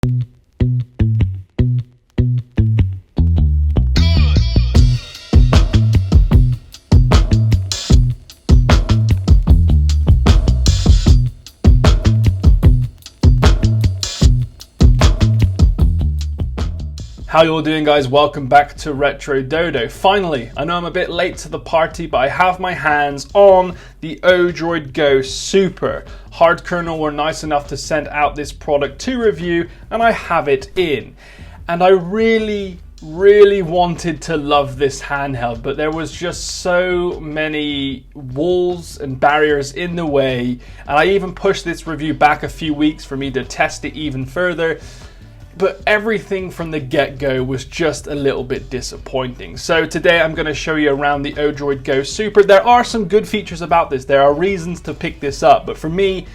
How you all doing, guys? Welcome back to Retro Dodo. Finally, I know I'm a bit late to the party, but I have my hands on the ODROID Go Super. Hardkernel were nice enough to send out this product to review, and I have it in. And I really wanted to love this handheld, but there was just so many walls and barriers in the way, and I even pushed this review back a few weeks for me to test it even further. But everything from the get-go was just a little bit disappointing. So today I'm going to show you around the ODROID Go Super. There are some good features about this. There are reasons to pick this up. But for me,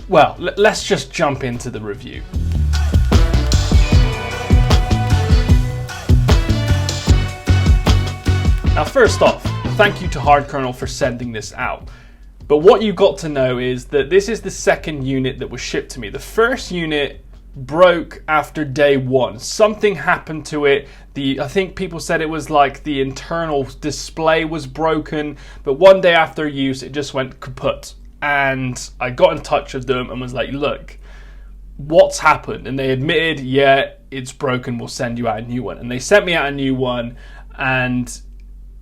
well, let's just jump into the review. Now, first off, thank you to Hardkernel for sending this out. But what you got to know is that this is the second unit that was shipped to me. The first unit broke after day one. Something happened to it. I think people said it was like the internal display was broken, but one day after use it just went kaput. And I got in touch with them and was like, look, what's happened? And they admitted, yeah, it's broken, we'll send you out a new one. And they sent me out a new one. And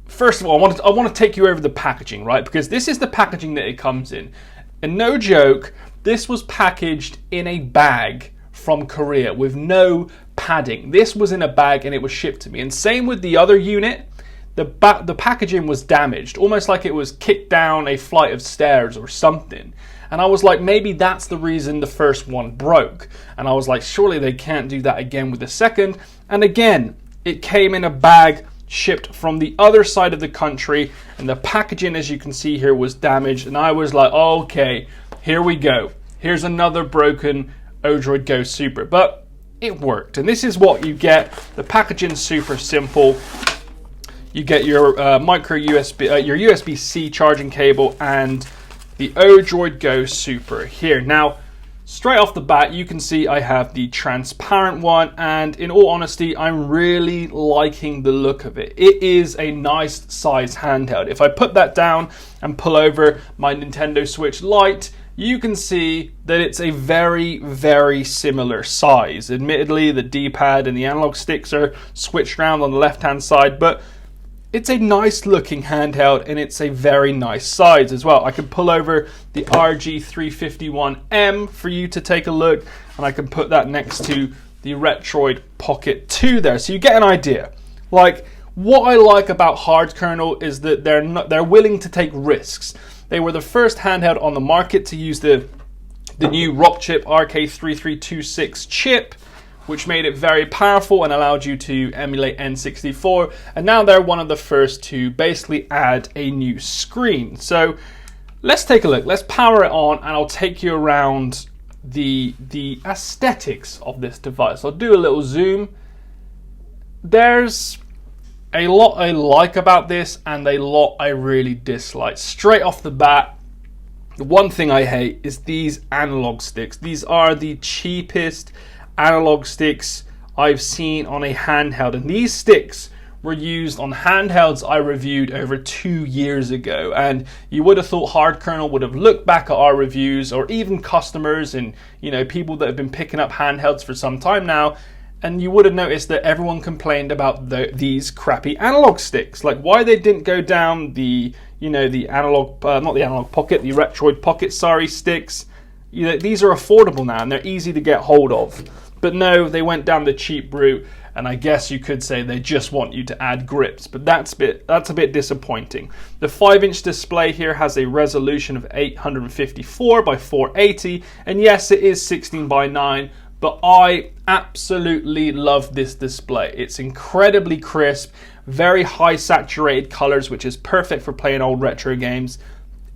first of all, I want to take you over the packaging, right? Because this is the packaging that it comes in. And no joke, this was packaged in a bag from Korea with no padding. This was in a bag and it was shipped to me. And same with the other unit, the packaging was damaged, almost like it was kicked down a flight of stairs or something. And I was like, maybe that's the reason the first one broke. And I was like, surely they can't do that again with the second. And again, it came in a bag shipped from the other side of the country, and the packaging, as you can see here, was damaged. And I was like, okay, here we go. Here's another broken ODROID Go Super, but it worked, and this is what you get. The packaging's super simple. You get your micro USB, your USB-C charging cable, and the ODROID Go Super here. Now, straight off the bat, you can see I have the transparent one, and in all honesty, I'm really liking the look of it. It is a nice size handheld. If I put that down and pull over my Nintendo Switch Lite, you can see that it's a very similar size. Admittedly, the D-pad and the analog sticks are switched around on the left-hand side, but it's a nice looking handheld and it's a very nice size as well. I can pull over the RG351M for you to take a look, and I can put that next to the Retroid Pocket 2 there, so you get an idea. Like, what I like about Hardkernel is that they're willing to take risks. They were the first handheld on the market to use the new Rockchip RK3326 chip, which made it very powerful and allowed you to emulate N64. And now they're one of the first to basically add a new screen. So let's take a look. Let's power it on, and I'll take you around the aesthetics of this device. I'll do a little zoom. There's a lot I like about this and a lot I really dislike. Straight off the bat, the one thing I hate is these analog sticks. These are the cheapest analog sticks I've seen on a handheld, and these sticks were used on handhelds I reviewed over 2 years ago, and you would have thought Hardkernel would have looked back at our reviews, or even customers and people that have been picking up handhelds for some time now, and you would have noticed that everyone complained about these crappy analog sticks. Like, why they didn't go down the analog, not the analog pocket, the Retroid Pocket, sticks. These are affordable now and they're easy to get hold of. But no, they went down the cheap route, and I guess you could say they just want you to add grips, but that's a bit disappointing. The 5-inch display here has a resolution of 854 by 480, and yes, it is 16 by 9, but I absolutely love this display. It's incredibly crisp, very high saturated colors, which is perfect for playing old retro games.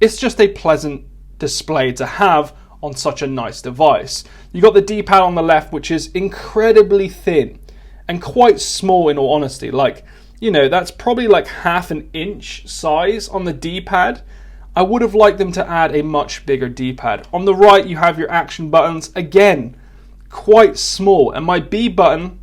It's just a pleasant display to have on such a nice device. You got the D-pad on the left, which is incredibly thin and quite small in all honesty. Like, that's probably like half an inch size on the D-pad. I would have liked them to add a much bigger D-pad. On the right, you have your action buttons. Again, quite small, and my B button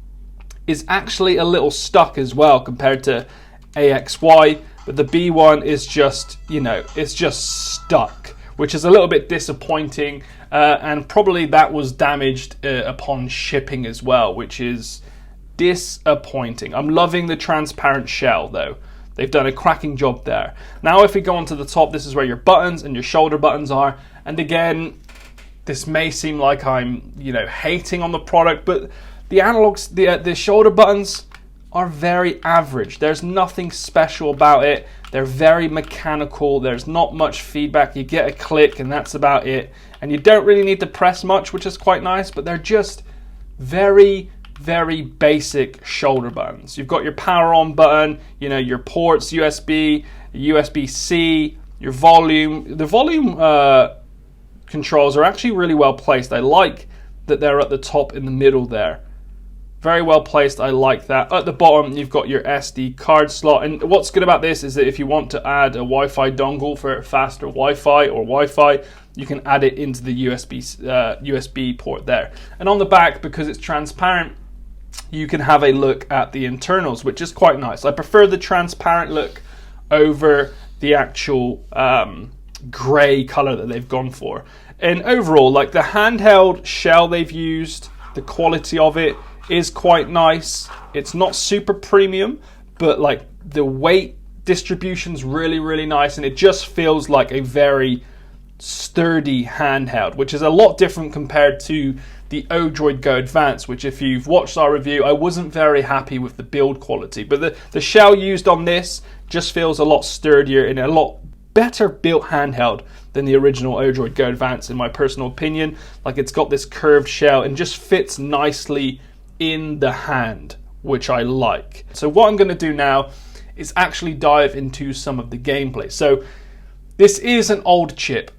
is actually a little stuck as well compared to AXY, but the B one is just, you know, it's just stuck, which is a little bit disappointing, and probably that was damaged upon shipping as well, which is disappointing. I'm loving the transparent shell though. They've done a cracking job there. Now if we go onto the top, this is where your buttons and your shoulder buttons are, and again, this may seem like I'm, you know, hating on the product, but the analogs, the shoulder buttons are very average. There's nothing special about it. They're very mechanical. There's not much feedback. You get a click and that's about it. And you don't really need to press much, which is quite nice, but they're just very, very basic shoulder buttons. You've got your power on button, you know, your ports, USB, USB-C, your volume. The volume controls are actually really well placed. I like that they're at the top in the middle there. Very well placed, I like that. At the bottom, you've got your SD card slot. And what's good about this is that if you want to add a Wi-Fi dongle for faster Wi-Fi or Wi-Fi, you can add it into the USB port there. And on the back, because it's transparent, you can have a look at the internals, which is quite nice. I prefer the transparent look over the actual grey color that they've gone for. And overall, like the handheld shell they've used, the quality of it is quite nice. It's not super premium, but like the weight distribution's really, really nice, and it just feels like a very sturdy handheld, which is a lot different compared to the ODROID Go Advance, which if you've watched our review, I wasn't very happy with the build quality. But the shell used on this just feels a lot sturdier and a lot better built handheld than the original ODROID Go Advance, in my personal opinion. Like, it's got this curved shell and just fits nicely in the hand, which I like. So what I'm going to do now is actually dive into some of the gameplay. So this is an old chip.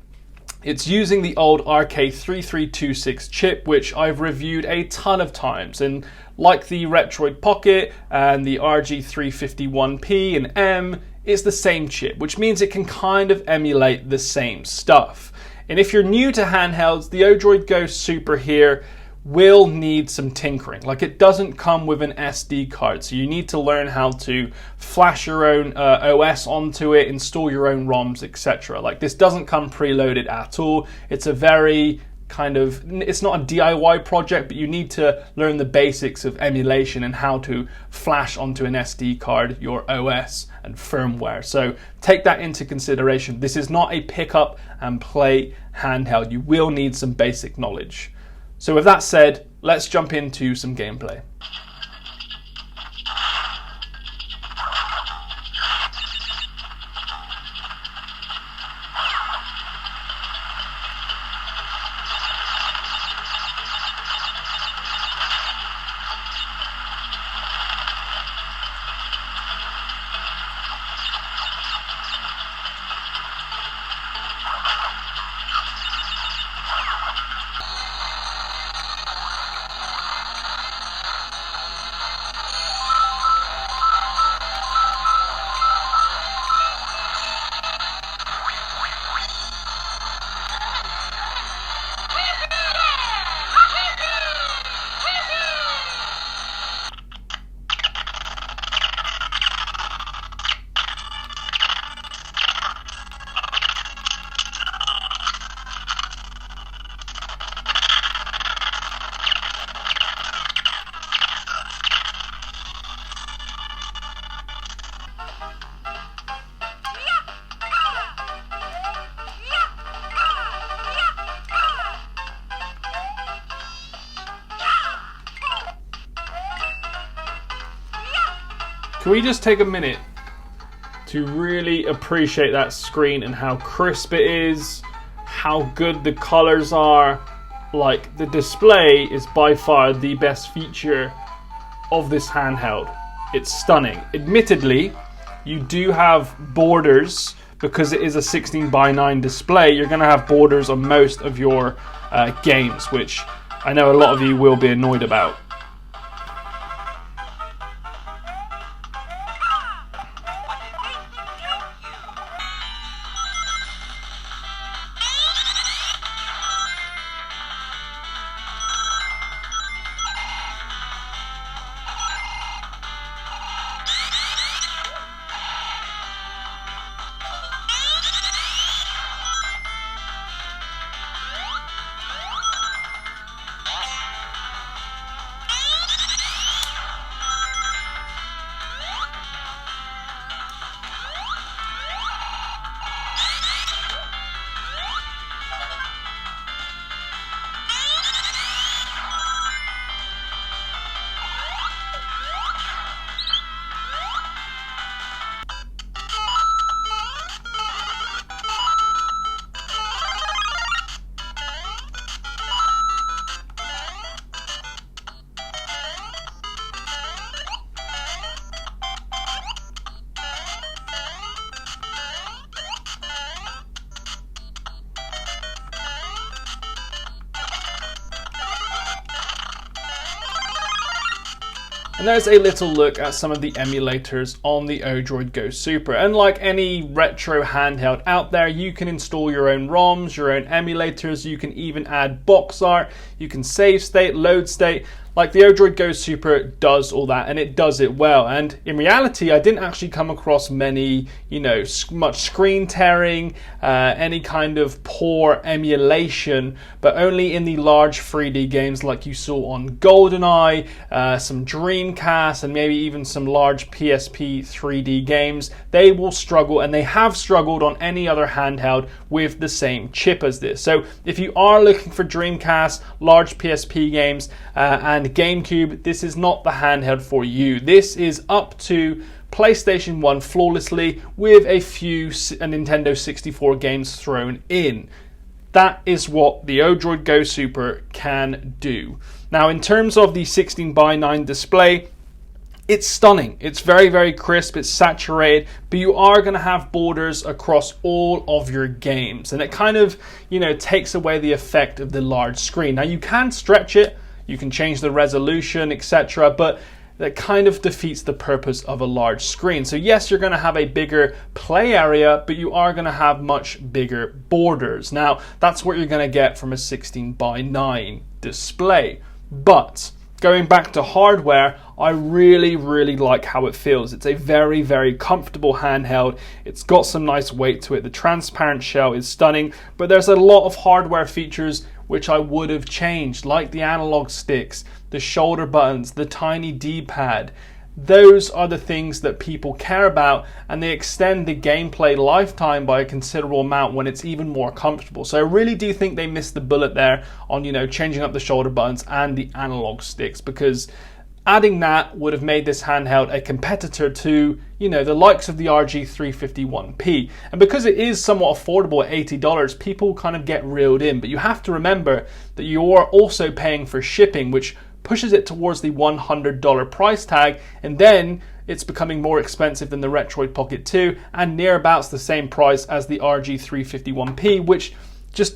It's using the old RK3326 chip, which I've reviewed a ton of times. And like the Retroid Pocket and the RG351P and M, it's the same chip, which means it can kind of emulate the same stuff. And if you're new to handhelds, the ODROID Go Super here will need some tinkering. Like, it doesn't come with an SD card, so you need to learn how to flash your own OS onto it, install your own ROMs, etc. Like, this doesn't come preloaded at all. It's a very kind of, it's not a DIY project, but you need to learn the basics of emulation and how to flash onto an SD card your OS and firmware. So take that into consideration. This is not a pick up and play handheld. You will need some basic knowledge. So with that said, let's jump into some gameplay. Can we just take a minute to really appreciate that screen and how crisp it is, how good the colors are? Like, the display is by far the best feature of this handheld. It's stunning. Admittedly, you do have borders because it is a 16:9 display. You're going to have borders on most of your games, which I know a lot of you will be annoyed about. And there's a little look at some of the emulators on the ODROID Go Super. And like any retro handheld out there, you can install your own ROMs, your own emulators, you can even add box art, you can save state, load state. Like the ODROID Go Super does all that, and it does it well. And in reality, I didn't actually come across many, much screen tearing, any kind of poor emulation, but only in the large 3D games like you saw on GoldenEye, some Dreamcast, and maybe even some large PSP 3D games. They will struggle, and they have struggled on any other handheld with the same chip as this. So if you are looking for Dreamcast, large PSP games, and GameCube, this is not the handheld for you. This is up to PlayStation 1 flawlessly with a few Nintendo 64 games thrown in. That is what the ODROID Go Super can do. Now, in terms of the 16:9 display, it's stunning. It's very, very crisp. It's saturated, but you are going to have borders across all of your games. And it kind of, takes away the effect of the large screen. Now, you can stretch it. You can change the resolution, etc., but that kind of defeats the purpose of a large screen. So yes, you're going to have a bigger play area, but you are going to have much bigger borders. Now, that's what you're going to get from a 16:9 display. But going back to hardware, I really, really like how it feels. It's a very, very comfortable handheld. It's got some nice weight to it. The transparent shell is stunning, but there's a lot of hardware features which I would have changed, like the analog sticks, the shoulder buttons, the tiny D-pad. Those are the things that people care about, and they extend the gameplay lifetime by a considerable amount when it's even more comfortable. So I really do think they missed the bullet there on, changing up the shoulder buttons and the analog sticks, because adding that would have made this handheld a competitor to, the likes of the RG351P. And because it is somewhat affordable at $80, people kind of get reeled in. But you have to remember that you are also paying for shipping, which pushes it towards the $100 price tag, and then it's becoming more expensive than the Retroid Pocket 2 and near about the same price as the RG351P, which this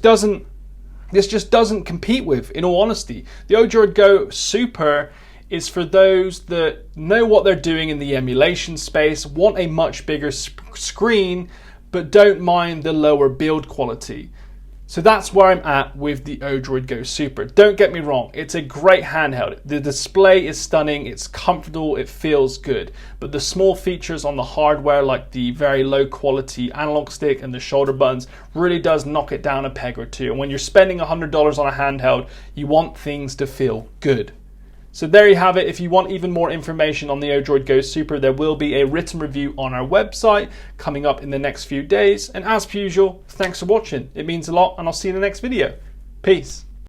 just doesn't compete with, in all honesty. The ODROID Go Super is for those that know what they're doing in the emulation space, want a much bigger screen, but don't mind the lower build quality. So that's where I'm at with the ODROID Go Super. Don't get me wrong, it's a great handheld. The display is stunning, it's comfortable, it feels good. But the small features on the hardware, like the very low quality analog stick and the shoulder buttons, really does knock it down a peg or two. And when you're spending $100 on a handheld, you want things to feel good. So there you have it. If you want even more information on the ODROID Go Super, there will be a written review on our website coming up in the next few days. And as per usual, thanks for watching. It means a lot, and I'll see you in the next video. Peace.